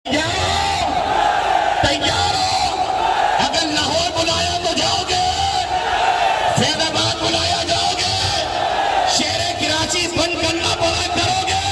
تیار ہو؟ اگر لاہور بلایا تو جاؤ گے، فیض آباد بلایا جاؤ گے، شہر کراچی بند کرنا پڑا کرو گے،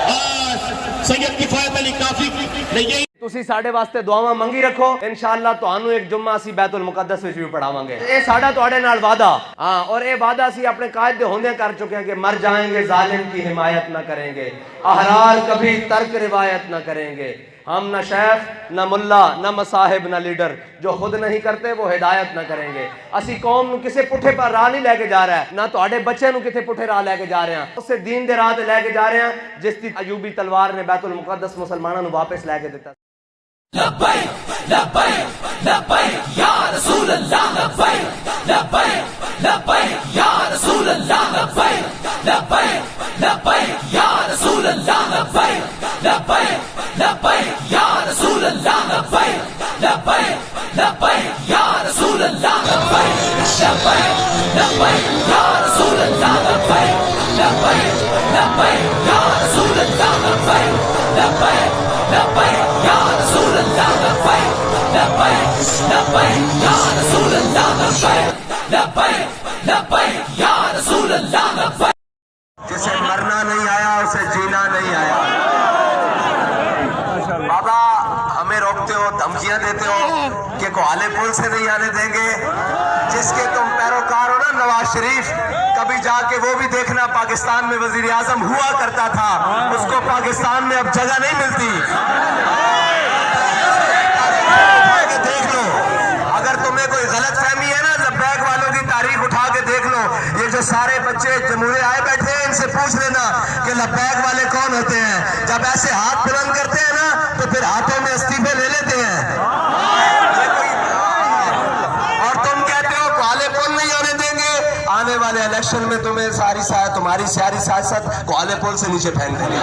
بس سید کفایت علی کافی نہیں۔ تسی ساڈے واسطے دعاواں منگی رکھو، انشاءاللہ تانوں ایک جمعہ اسی بیت المقدس وچ بھی پڑھاواں گے۔ اے ساڈا تواڈے نال وعدہ، ہاں، اور اے وعدہ اسی اپنے قائد دے ہوندے کر چکے ہیں کہ مر جائیں گے ظالم کی حمایت نہ کریں گے، احرار کبھی ترک روایت نہ کریں گے۔ ہم نہ شیخ نہ ملا نہ مصاحب نہ لیڈر، جو خود نہیں کرتے وہ ہدایت نہ کریں گے۔ اسی قوم نو کسے پٹھے پر راہ نہیں لے کے جا رہا ہے، نہ تواڈے بچے نو کسے پٹھے راہ لے کے جا رہے ہیں، اسے دین دے راہ تے لے کے جا رہے ہیں جس دی ایوبی تلوار نے بیت المقدس مسلمانوں نو واپس لے کے دتا۔ لبیک لبیک لبیک یا رسول اللہ، لبیک لبیک لبیک یا رسول اللہ، لبیک لبیک لبیک یا رسول اللہ، لبیک لبیک لبیک یا رسول اللہ، لبیک لبیک لبیک یا رسول اللہ، لبیک لبیک لبیک یا رسول اللہ، لبیک لبیک لبیک یا رسول اللہ، لبیک لبیک لبیک یا رسول اللہ، لبیک لبیک لبیک یا رسول اللہ، لبیک لبیک لبیک یا رسول اللہ، لبیک۔ جسے مرنا نہیں آیا اسے جینا نہیں آیا۔ بابا ہمیں روکتے ہو، دھمکیاں دیتے ہو کہ کوالے پل سے نہیں آنے دیں گے۔ جس کے تم پیروکار ہو نا نواز شریف، کبھی جا کے وہ بھی دیکھنا پاکستان میں وزیر اعظم ہوا کرتا تھا، اس کو پاکستان میں اب جگہ نہیں ملتی۔ دیکھ لو، اگر تمہیں کوئی غلط فہمی ہے نا، لبیک والوں کی تاریخ اٹھا کے دیکھ لو۔ یہ جو سارے بچے جمہوریہ آئے بیٹھے ہیں، ان سے پوچھ لینا کہ لبیک والے کون ہوتے ہیں۔ جب ایسے ہاتھ بلند کرتے ہیں نا تو پھر ہاتھوں میں استعفے لے لیتے ہیں۔ اور تم کہتے ہو کوالے پل نہیں آنے دیں گے، آنے والے الیکشن میں تمہیں تمہاری سیاسی سیاست کوالے پل سے نیچے پھینک دیں گے۔